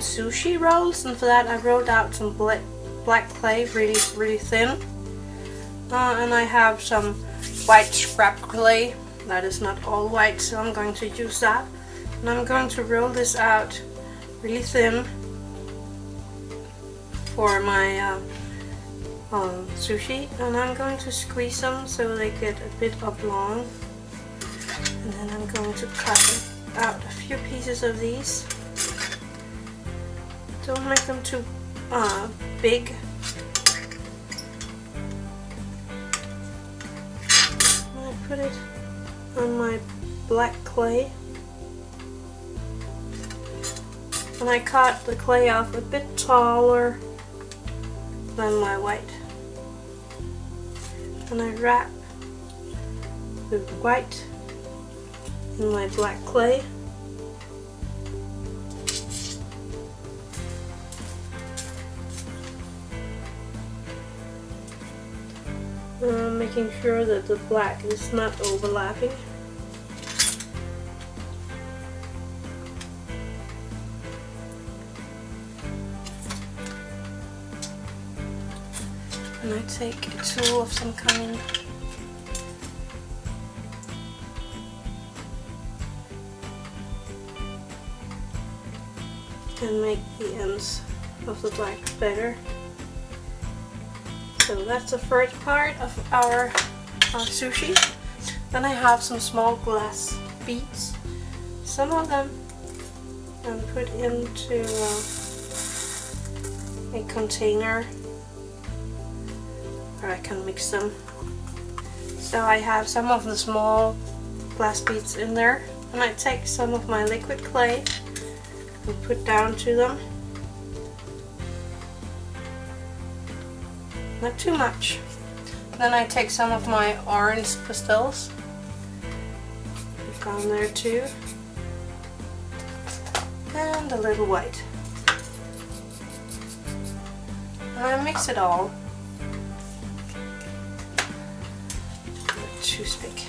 Sushi rolls, and for that I rolled out some black clay really thin, and I have some white scrap clay that is not all white, so I'm going to use that, and I'm going to roll this out really thin for my sushi, and I'm going to squeeze them so they get a bit oblong, and then I'm going to cut out a few pieces of these. Don't make them too big. I put it on my black clay, and I cut the clay off a bit taller than my white, and I wrap the white in my black clay. Making sure that the black is not overlapping. And I take a tool of some kind and make the ends of the black better. So that's the first part of our sushi. Then I have some small glass beads. Some of them I'm put into a container where I can mix them. So I have some of the small glass beads in there, and I take some of my liquid clay and put down to them. Not too much. Then I take some of my orange pastels, put on there too, and a little white. And I mix it all with a toothpick.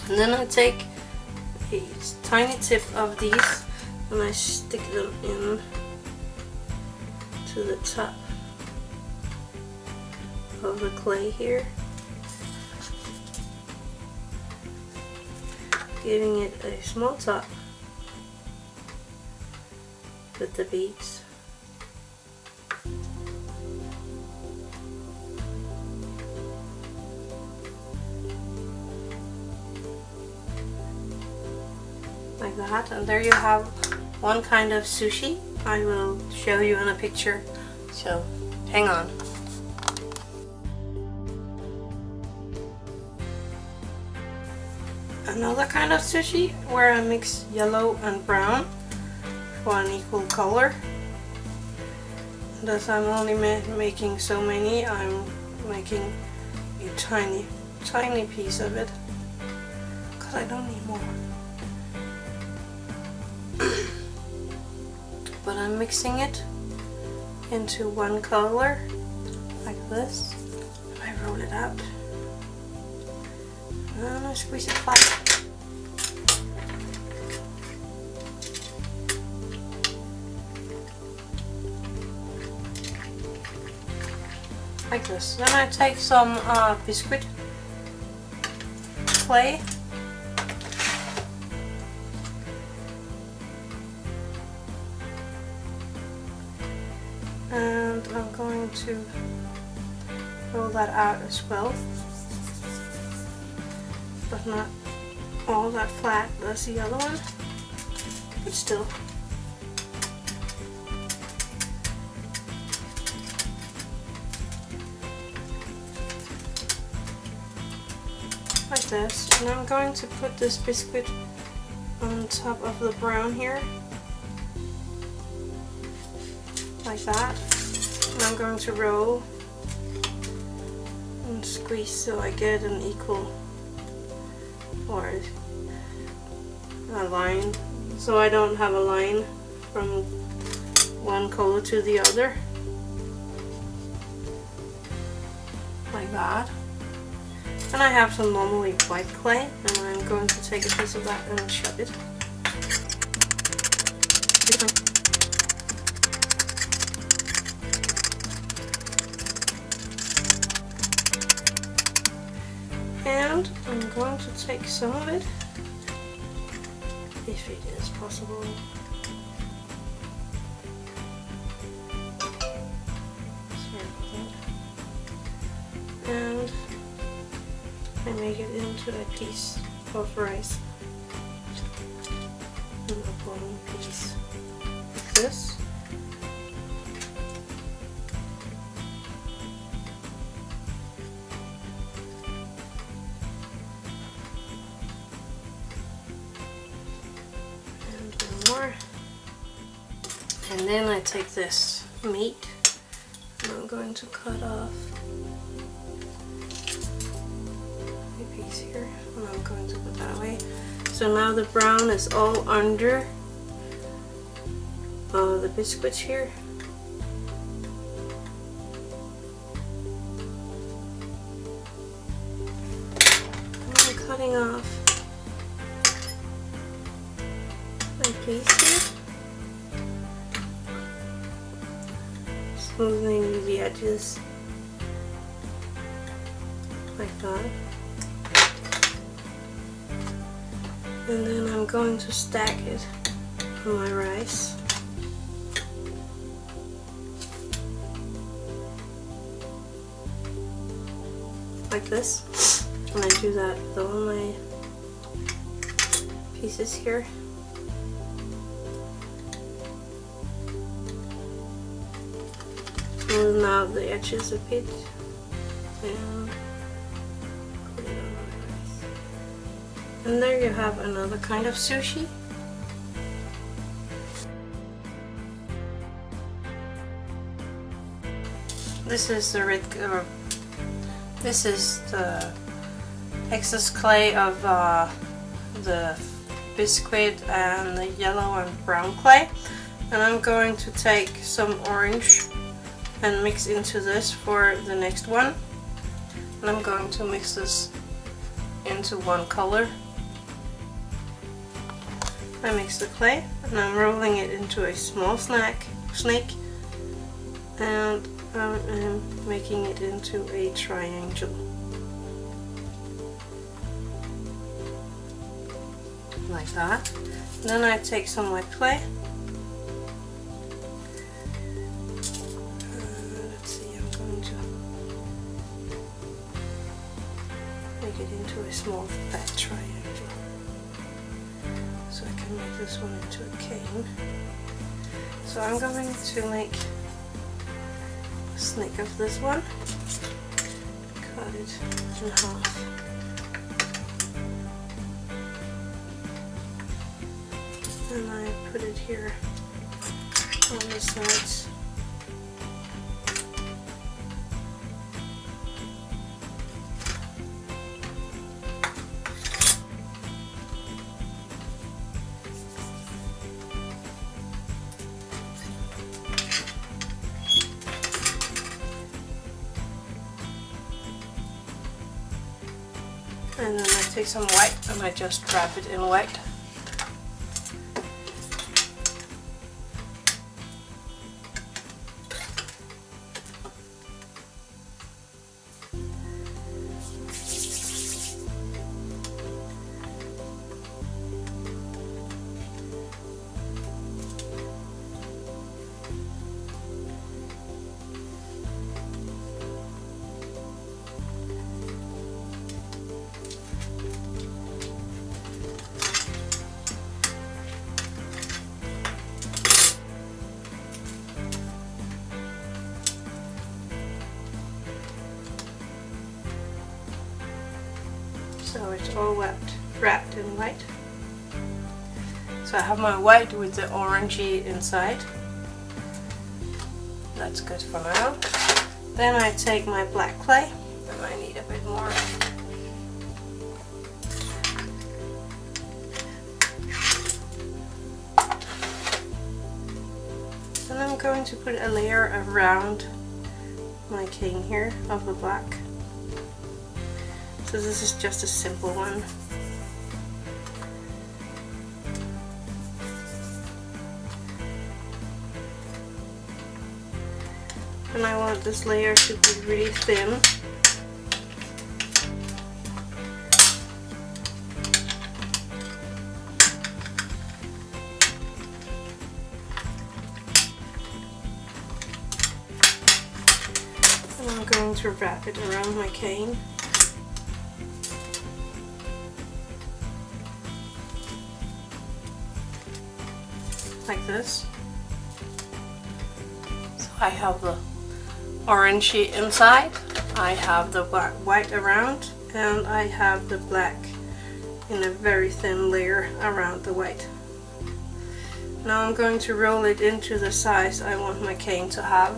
And then I take a tiny tip of these and I stick them in to the top of the clay here, giving it a small top with the beads. Like that, and there you have one kind of sushi. I will show you in a picture, so hang on. Another kind of sushi where I mix yellow and brown for an equal color. And as I'm only making so many, I'm making a tiny piece of it because I don't need more. But I'm mixing it into one color like this, and I roll it out and I squeeze it flat. Like this. Then I take some biscuit clay and I'm going to roll that out as well, but not all that flat as the other one, but still. Like this, and I'm going to put this biscuit on top of the brown here. Like that. And I'm going to roll and squeeze so I get an equal, or a line, so I don't have a line from one color to the other, like that. And I have some normally white clay, and I'm going to take a piece of that and shove it. And I'm going to take some of it, if it is possible. And I make it into a piece of rice, and a long piece like this. And one more. And then I take this meat and I'm going to cut off here, and I'm going to put that away. So now the brown is all under the biscuits here. And I'm cutting off my piece here, smoothing the edges like that. And then I'm going to stack it on my rice. Like this. And I do that with all my pieces here. Smooth out the edges a bit. And And there you have another kind of sushi. This is the excess clay of the biscuit and the yellow and brown clay, and I'm going to take some orange and mix into this for the next one. And I'm going to mix this into one color. I mix the clay and I'm rolling it into a small snake, and I'm making it into a triangle. Like that. And then I take some white clay. Let's see, I'm going to make it into a small fat triangle. So I can make this one into a cane. So I'm going to make a snake of this one. Cut it in half. And I put it here on the sides. And then I take some white and I just wrap it in white. So it's all wrapped in white. So I have my white with the orangey inside. that's good for now. Then I take my black clay, and I need a bit more. Then I'm going to put a layer around my cane here of the black. So this is just a simple one. And I want this layer to be really thin. And I'm going to wrap it around my cane. Like this. So I have the orangey inside, I have the white around, and I have the black in a very thin layer around the white. Now I'm going to roll it into the size I want my cane to have.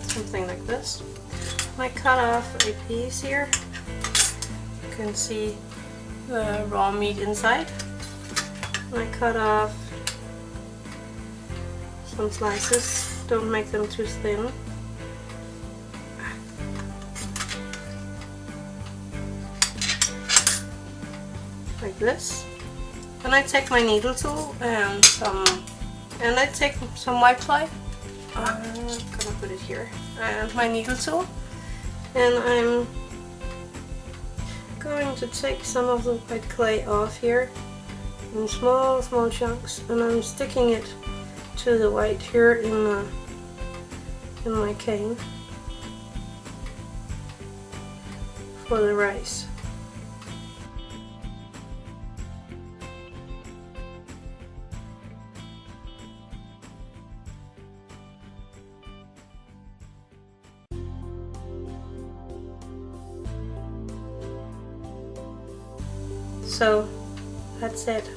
Something like this. I cut off a piece here. You can see the raw meat inside. I cut off some slices, don't make them too thin. Like this. Then I take my needle tool and I take some white clay. I'm gonna put it here. And my needle tool. And I'm going to take some of the white clay off here in small chunks, and I'm sticking it to the white here in my cane for the rice. So that's it.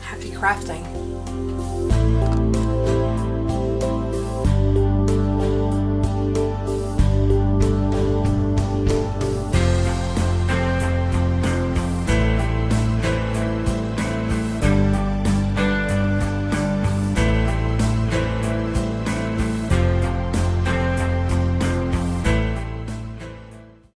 Happy crafting!